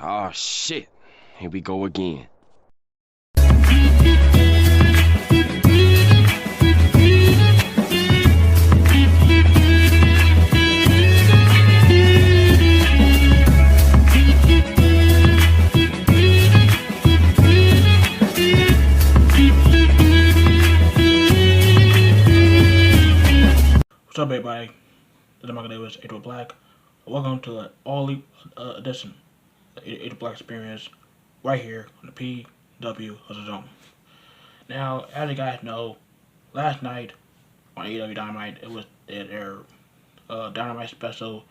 Oh shit. Here we go again. What's up, everybody? This is my name is AEW Black. Welcome to the all edition of the AEW Black Experience right here on the PW of the Zone. Now, as you guys know, last night on AEW Dynamite, it was their Dynamite special,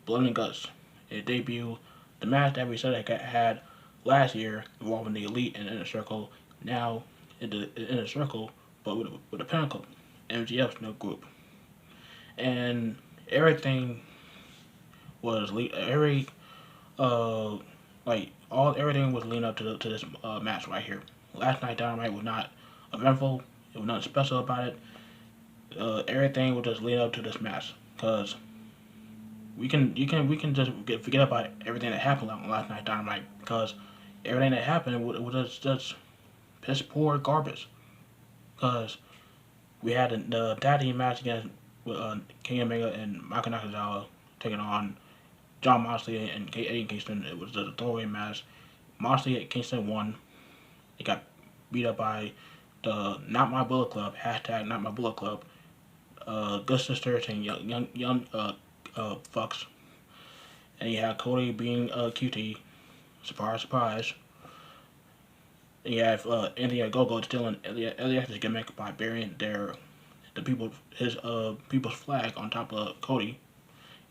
Blood and Guts. It debuted the match that we said it had last year involving the Elite and Inner Circle. Now, in the Inner Circle, but with the Pinnacle, MGF's new group. And everything was everything was leading up to this match right here. Last night Dynamite was not eventful. It was nothing special about it. Everything was just leading up to this match because we can just forget about everything that happened on last night Dynamite because everything that happened was just piss poor garbage. Because we had the tag team match against King Omega and Maka Nakazawa taking on John Moxley and Eddie Kingston. It was a throwaway match. Moxley and Kingston won. They got beat up by the Not My Bullet Club, hashtag Not My Bullet Club, Good Sisters and young fucks. And you had Cody being QT. Surprise, surprise. And you have Anthony Ogogo stealing LAX's gimmick by burying people's flag on top of Cody.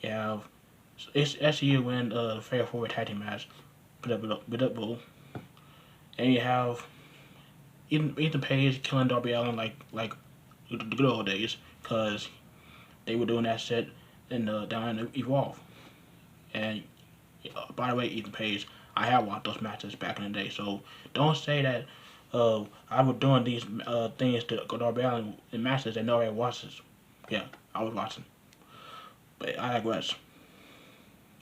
You have SCU win the fair forward tag team match with Bull. And you have Ethan Page killing Darby Allin like the good old days because they were doing that shit down in Evolve. And by the way, Ethan Page, I have watched those matches back in the day, so don't say that I was doing these things to Darby Allin in matches that nobody watches. Yeah, I was watching. But I digress.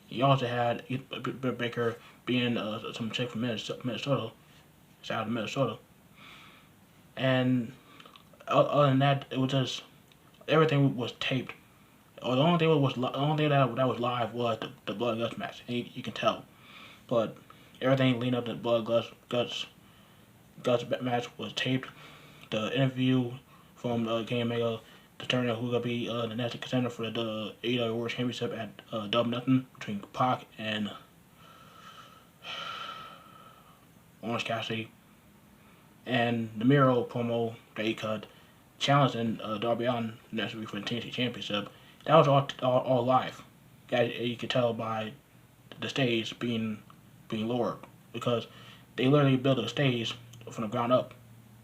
You also had Britt Baker being some chick from Minnesota. Shout out to Minnesota. And other than that, it was just everything was taped. The only thing that was live was the Blood and Guts match, and you can tell. But everything leading up to the Blood Guts match was taped. The interview from King Omega determining who gonna be the next contender for the AEW World Championship at Double Nothing between Pac and Orange Cassidy, and the Miro promo that he cut challenging Darby Allin next week for the TNT Championship. That was all live. You could tell by the stage being lowered because they literally built a stage from the ground up.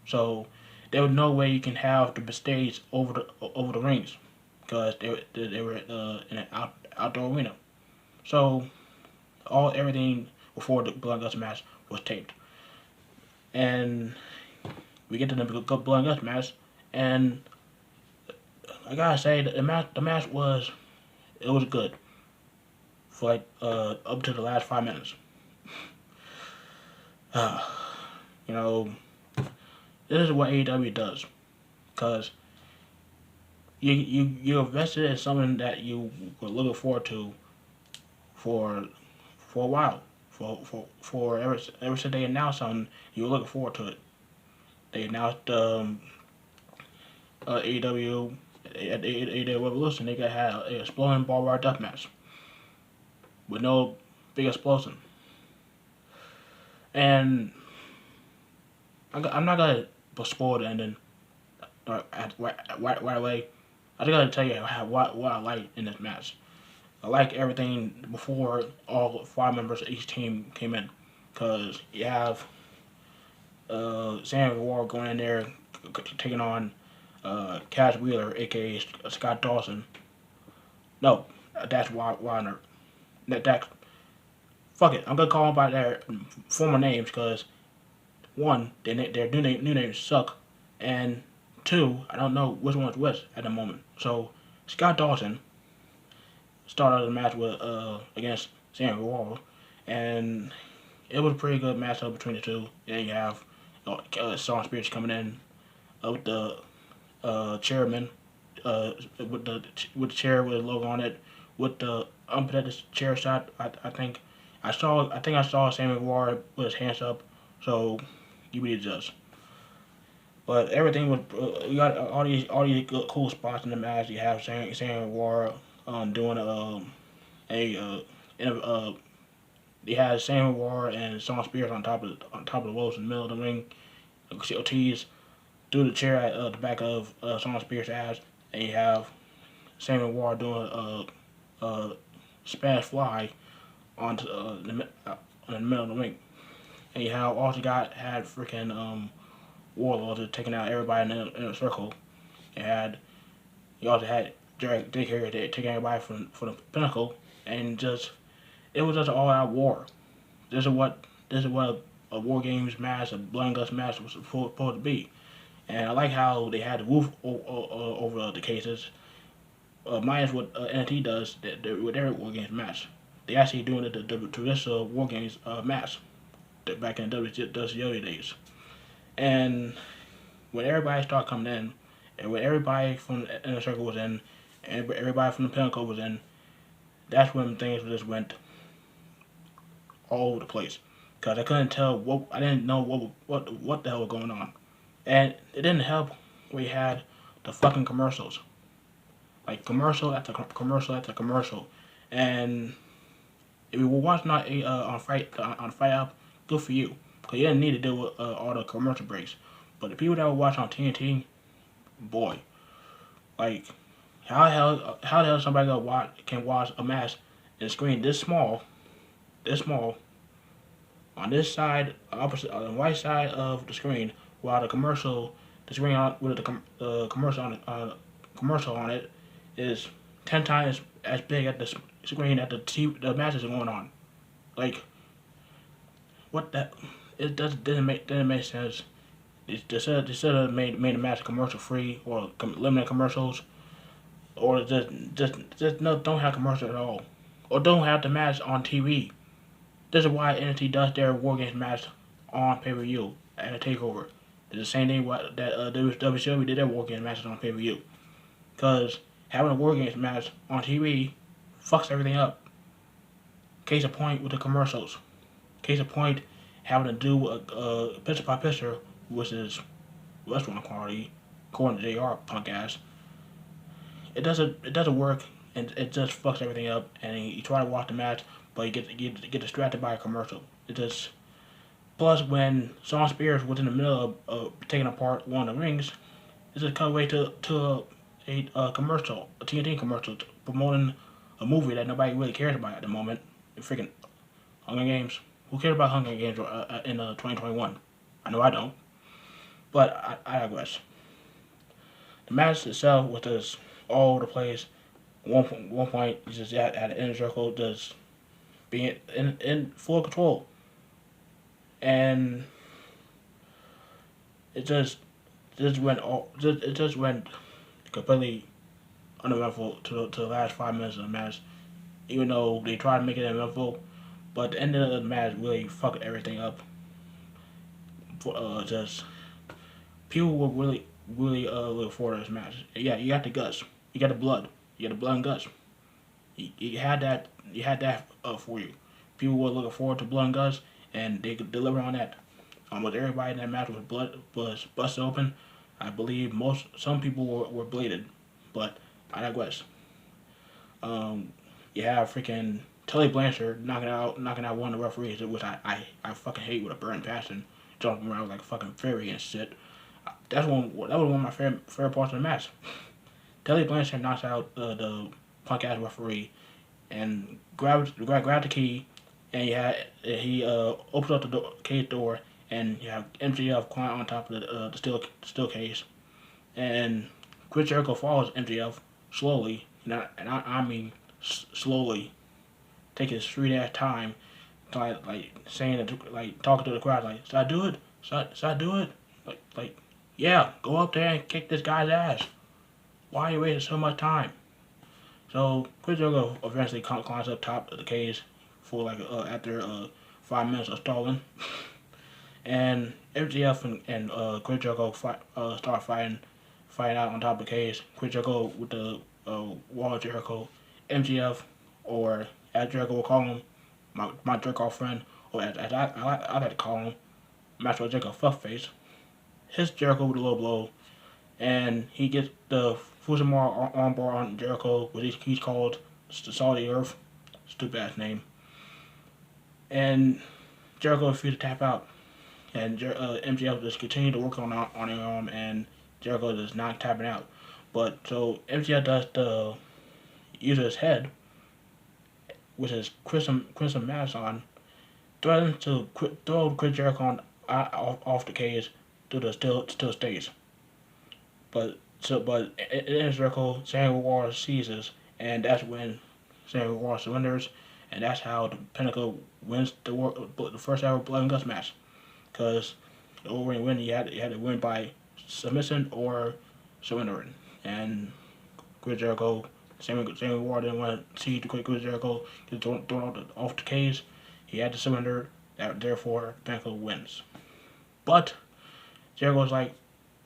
So there was no way you can have the stage over the rings because they were in an outdoor arena. So everything before the Blood and Guts match was taped, and we get to the Blood and Guts match, and I gotta say the match was good for like up to the last 5 minutes. You know, this is what AEW does, cause you invested in something that you were looking forward to for a while, for ever since they announced something, you were looking forward to it. They announced AEW at the AEW Revolution. They had an exploding barbed wire death match with no big explosion. And I'm not gonna spoil the ending right away. I just gotta tell you what I like in this match. I like everything before all 5 members of each team came in, because you have Sam Guevara going in there taking on Cash Wheeler, aka Scott Dawson. No, that's Warner. That fuck it. I'm gonna call them by their former names because one, their new names suck, and two, I don't know which one's which at the moment. So Scott Dawson started the match with against Sam Guevara, and it was a pretty good matchup between the two. And you have Shawn Spears coming in with the chairman, with the chair with a logo on it, with the unprotected chair shot. I think I saw Sammy Guevara with his hands up. So you be the judge. But everything was you got all these good, cool spots in the match. You have Sammy Guevara doing a they had Sammy Guevara and Shawn Spears on top of the ropes in the middle of the ring. Ortiz threw the chair at the back of Shawn Spears' ass, and you have Sammy Guevara doing a Spanish fly onto in the middle of the ring. And you have also had freaking Warlord taking out everybody in a circle. You also had Dick Harry taking everybody from the pinnacle, and just it was just an all out war. This is what a War Games match, a Blood and Guts match was supposed to be. And I like how they had the roof over the cases, minus what NXT does with their War Games match. They actually doing the traditional War Games match back in the WCW days. And when everybody started coming in, and when everybody from the inner circle was in, and everybody from the pinnacle was in, that's when things just went all over the place. Cause I couldn't tell I didn't know what the hell was going on, and it didn't help. We had the fucking commercials, like commercial after commercial after commercial, and if you were watching on Fight Up, good for you, cause you didn't need to deal with all the commercial breaks. But the people that were watching on TNT, boy, like how the hell somebody can watch a match and screen this small on this side, opposite on the right side of the screen, while the screen on with commercial on it is 10 times as big at the screen that the matches are going on. Like what that it didn't make sense. They should have made the match commercial free or limited commercials, or just no, don't have commercials at all, or don't have the match on TV. This is why NXT does their War Games match on pay per view at a takeover. It's the same thing that WCW did their War Games matches on pay per view. Because having a War Games match on TV fucks everything up. Case in point with the commercials. Case in point having to do a picture by picture, which is restaurant quality, according to JR punk ass. It doesn't work, and it just fucks everything up. And you try to watch the match, but you get distracted by a commercial. It just plus when Shawn Spears was in the middle of taking apart one of the rings, it just cut away to a commercial, a TNT commercial promoting a movie that nobody really cares about at the moment. Freaking Hunger Games. Who cares about Hunger Games in 2021? I know I don't. But I digress. The match itself was just all over the place. One point, you just had an inner circle just being in full control, and it just went completely uneventful to the last 5 minutes of the match. Even though they tried to make it eventful, but the end of the match really fucked everything up. Just people were really looking forward to this match. Yeah, you got the guts, you got the blood, you got the blood and guts. You had that. You had that for you. People were looking forward to blood and guts, and they could deliver on that. Almost everybody in that match was busted open. I believe some people were bleeded, but I digress. You have freaking Tully Blanchard knocking out one of the referees, which I fucking hate with a burning passion, jumping around like a fucking fairy and shit. That was one of my favorite parts of the match. Tully Blanchard knocks out the punk ass referee and grabs the key, and he opens up the cage door, and you have MJF climbing on top of the steel case, and Chris Jericho follows MJF slowly, and I mean slowly, taking his sweet ass time, like saying it, like talking to the crowd, like should I do it? Should I do it? Like yeah, go up there and kick this guy's ass. Why are you wasting so much time? So Chris Jericho eventually climbs up top of the cage, for after 5 minutes of stalling, and MJF and Chris Jericho start fighting out on top of the cage. Chris Jericho with the Wall of Jericho, MJF, or as Jericho will call him, my jerk off friend, or as I like to call him, Master Jericho Fuckface. Hits Jericho with a low blow, and he gets the Fujimura armbar on Jericho, which he's called the Salty Earth, stupid ass name, and Jericho refused to tap out, and MJF just continued to work on his arm, and Jericho is not tapping out. But so MJF does the use his head, which is Crimson Mass on, threatens to throw Chris Jericho off the cage to the still stage. But in Jericho, Samuel War seizes, and that's when Samuel War surrenders, and that's how the Pinnacle wins the first ever Blood and Guts match. Because over and win, you had to win by submission or surrendering. And Chris Jericho, Samuel Ward didn't want to see Chris Jericho get thrown off the cage. He had to surrender. Therefore, Pinnacle wins. But Jericho was like,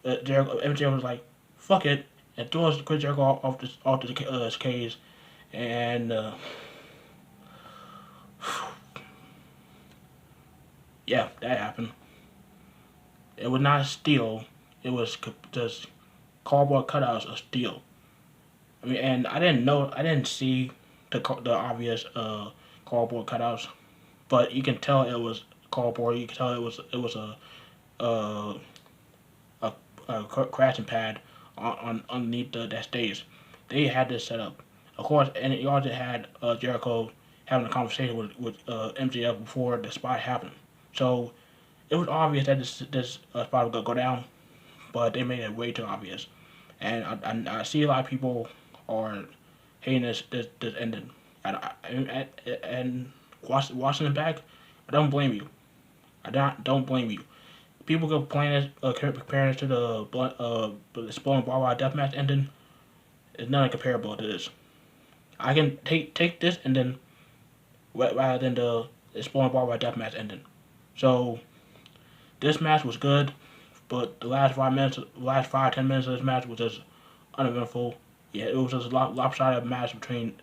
MJF was like, fuck it, and throws Chris Jericho off the cage, and yeah, that happened. It was not steel. It was just cardboard cutouts of steel. I mean, and I didn't see the obvious cardboard cutouts, but you can tell it was cardboard. You can tell it was a crashing pad on underneath that stage. They had this set up, of course, and you also had Jericho having a conversation with MJF before the spot happened. So it was obvious that this spot was gonna go down, but they made it way too obvious. And I see a lot of people are hating this ending. And watching it back, I don't blame you. I don't blame you. People comparing it to the Exploding Barbed Wire Deathmatch ending. It's nothing comparable to this. I can take this ending rather than the Exploding Barbed Wire Deathmatch ending. So this match was good, but the last 5-10 minutes of this match was just uneventful. Yeah, it was just a lopsided match between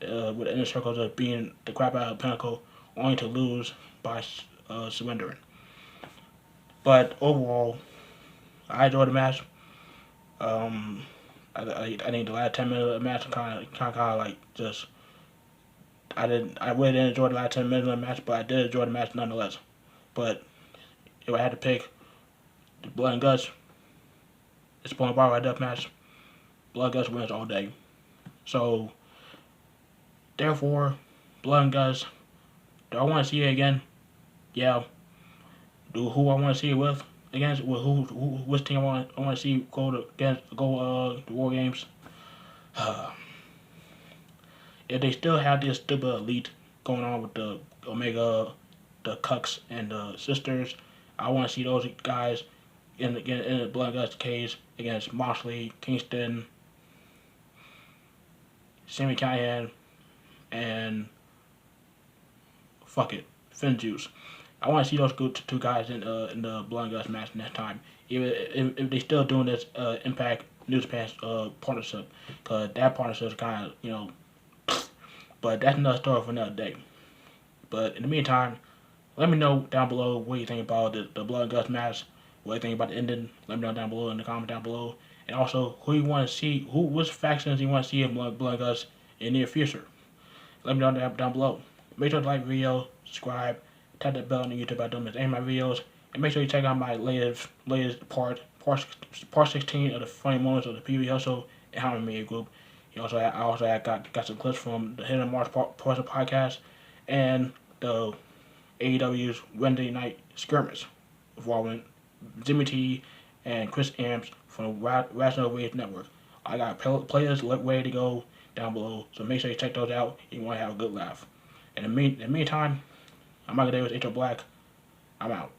with the Inner Circle just beating the crap out of Pinnacle, only to lose by surrendering. But overall, I enjoyed the match. Um, I think the last 10 minutes of the match kind of like just I really didn't enjoy the last 10 minutes of the match, but I did enjoy the match nonetheless. But if I had to pick the Blood and Guts, it's Blood and Bar Death match. Blood and Guts wins all day. So therefore, Blood and Guts. Do I want to see it again? Yeah. Do who I want to see it with against? With which team I want to see go to War Games? If they still have this stupid elite going on with the Omega, the Cucks, and the Sisters, I want to see those guys in the Blood and Guts cage against Moxley, Kingston, Sammy Callahan, and fuck it, Finn Juice. I want to see those two guys in the Blood and Guts match next time. Even if they still doing this Impact New Japan partnership, because that partnership is kind of but that's another story for another day. But in the meantime, let me know down below what you think about the Blood and Guts match. What you think about the ending? Let me know down below in the comment down below. And also, who you want to see, which factions you want to see in Blood and Guts in the near future. Let me know down below. Make sure to like the video, subscribe, tap that bell on YouTube I don't miss any of my videos, and make sure you check out my latest part 16 of the funny moments of the PV Hustle and How I Media Group. I also got some clips from the Hidden Mars Parcel podcast and the AEW's Wednesday night skirmish involving Jimmy T and Chris Amps from the Rational Wave Network. I got playlists ready to go down below, so make sure you check those out if you want to have a good laugh. In the meantime, I'm Michael Davis, H.O. Black. I'm out.